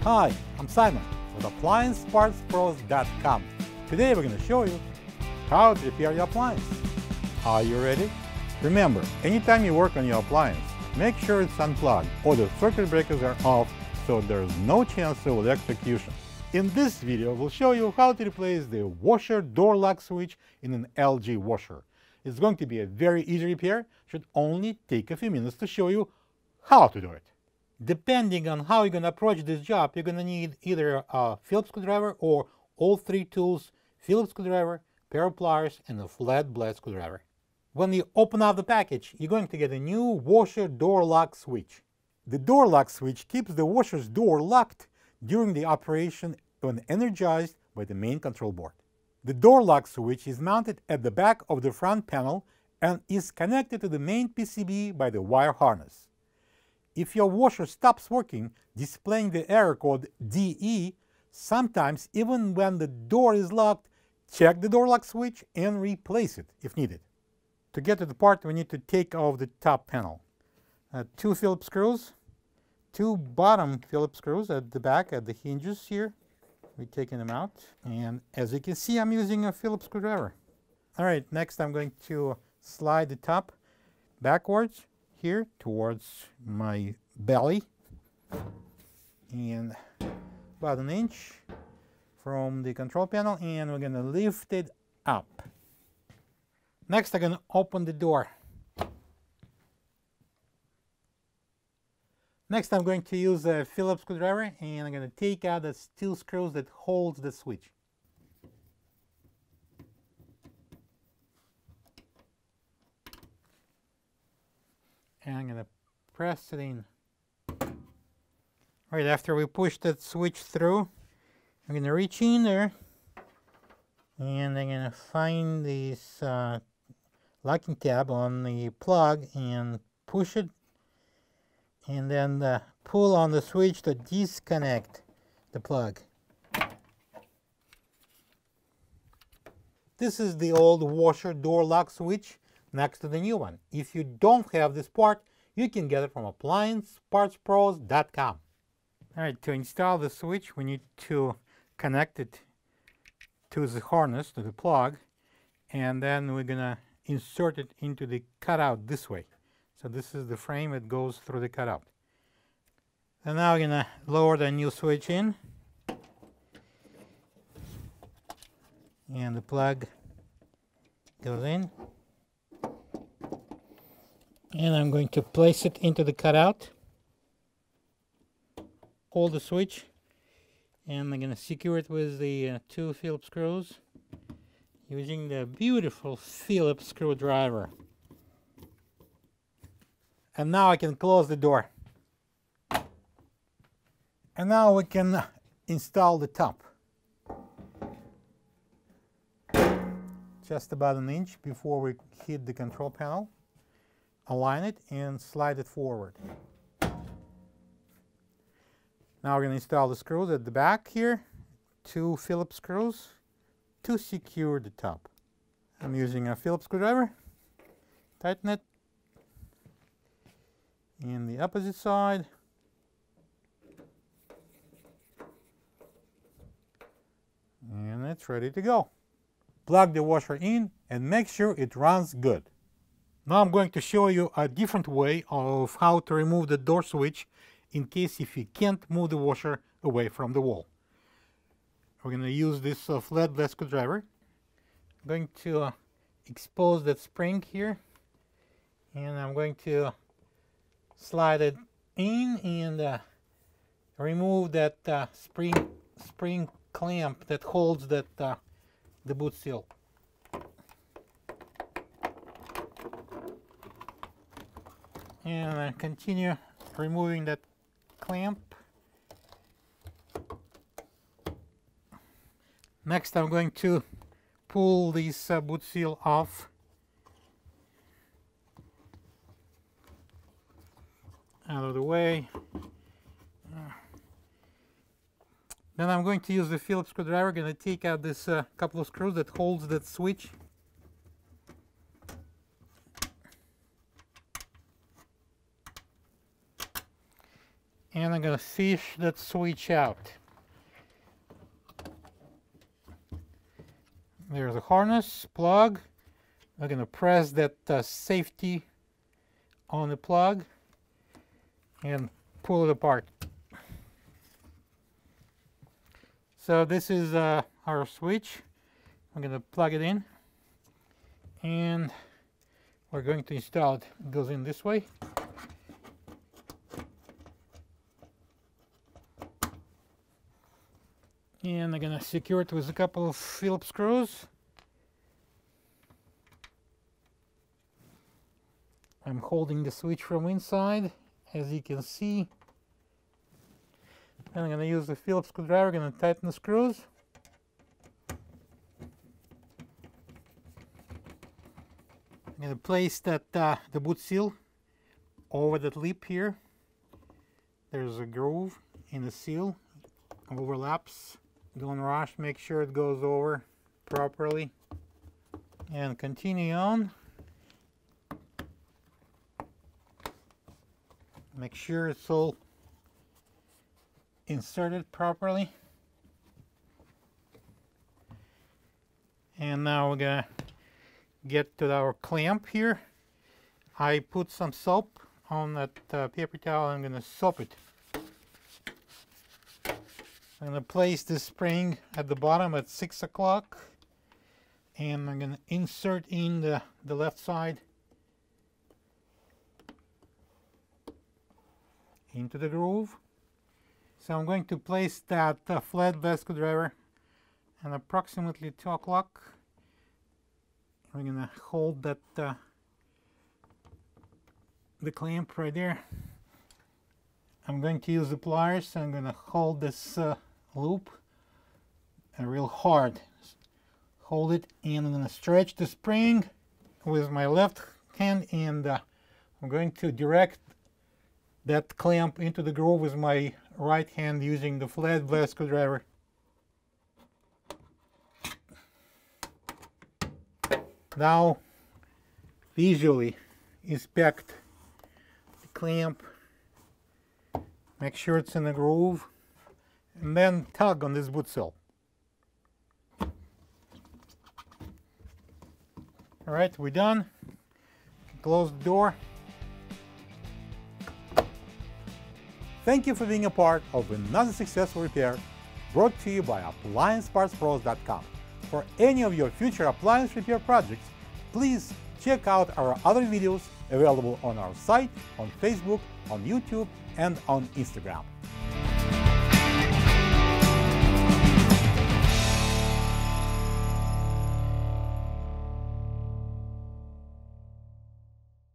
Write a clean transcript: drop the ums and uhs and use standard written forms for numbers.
Hi, I'm Simon with AppliancePartsPros.com. Today we're going to show you how to repair your appliance. Are you ready? Remember, anytime you work on your appliance, make sure it's unplugged or the circuit breakers are off so there's no chance of electrocution. In this video, we'll show you how to replace the washer door lock switch in an LG washer. It's going to be a very easy repair, should only take a few minutes to show you how to do it. Depending on how you're going to approach this job, you're going to need either a Phillips screwdriver or all three tools: Phillips screwdriver, pair of pliers, and a flat blade screwdriver. When you open up the package, you're going to get a new washer door lock switch. The door lock switch keeps the washer's door locked during the operation when energized by the main control board. The door lock switch is mounted at the back of the front panel and is connected to the main PCB by the wire harness. If your washer stops working, displaying the error code DE, sometimes even when the door is locked, check the door lock switch and replace it if needed. To get to the part, we need to take off the top panel. 2 Phillips screws, 2 bottom Phillips screws at the back at the hinges here. We're taking them out, and as you can see, I'm using a Phillips screwdriver. All right, next I'm going to slide the top backwards here towards my belly and about an inch from the control panel, and we're going to lift it up. Next I'm going to open the door. Next I'm going to use a Phillips screwdriver, and I'm going to take out the 2 screws that holds the switch. And I'm going to press it in. Right after we push that switch through, I'm going to reach in there and I'm going to find this locking tab on the plug and push it, and then pull on the switch to disconnect the plug. This is the old washer door lock switch next to the new one. If you don't have this part, you can get it from AppliancePartsPros.com. Alright, to install the switch, we need to connect it to the harness, to the plug, and then we're going to insert it into the cutout this way. So this is the frame that goes through the cutout. And now we're going to lower the new switch in, and the plug goes in. And I'm going to place it into the cutout. Hold the switch, and I'm going to secure it with the 2 Phillips screws using the beautiful Phillips screwdriver. And now I can close the door. And now we can install the top. Just about an inch before we hit the control panel. Align it and slide it forward. Now we're going to install the screws at the back here, 2 Phillips screws to secure the top. I'm using a Phillips screwdriver. Tighten it. And the opposite side. And it's ready to go. Plug the washer in and make sure it runs good. Now I'm going to show you a different way of how to remove the door switch in case if you can't move the washer away from the wall. We're going to use this flat blade screwdriver. I'm going to expose that spring here, and I'm going to slide it in and remove that spring clamp that holds that the boot seal. And continue removing that clamp. Next I'm going to pull this boot seal off. Out of the way. Then I'm going to use the Phillips screwdriver. Going to take out this couple of screws that holds that switch. and I'm going to fish that switch out. There's a harness plug. I'm going to press that safety on the plug and pull it apart. So this is our switch. I'm going to plug it in and we're going to install it. It goes in this way. And I'm going to secure it with a couple of Phillips screws. I'm holding the switch from inside, as you can see. And I'm going to use the Phillips screwdriver, going to tighten the screws. I'm going to place that the boot seal over that lip here. There's a groove in the seal, overlaps. Don't rush, make sure it goes over properly. And continue on. Make sure it's all inserted properly. And now we're gonna get to our clamp here. I put some soap on that paper towel. I'm gonna soap it. I'm gonna place the spring at the bottom at 6 o'clock, and I'm gonna insert in the left side into the groove. So I'm going to place that flathead screwdriver at approximately 2 o'clock. We're gonna hold that the clamp right there. I'm going to use the pliers. I'm gonna hold this loop real hard. Hold it, and I'm gonna stretch the spring with my left hand, and I'm going to direct that clamp into the groove with my right hand using the flathead screwdriver. Now visually inspect the clamp, make sure it's in the groove, and then tug on this boot seal. Alright, we're done. Close the door. Thank you for being a part of another successful repair brought to you by AppliancePartsPros.com. For any of your future appliance repair projects, please check out our other videos available on our site, on Facebook, on YouTube, and on Instagram.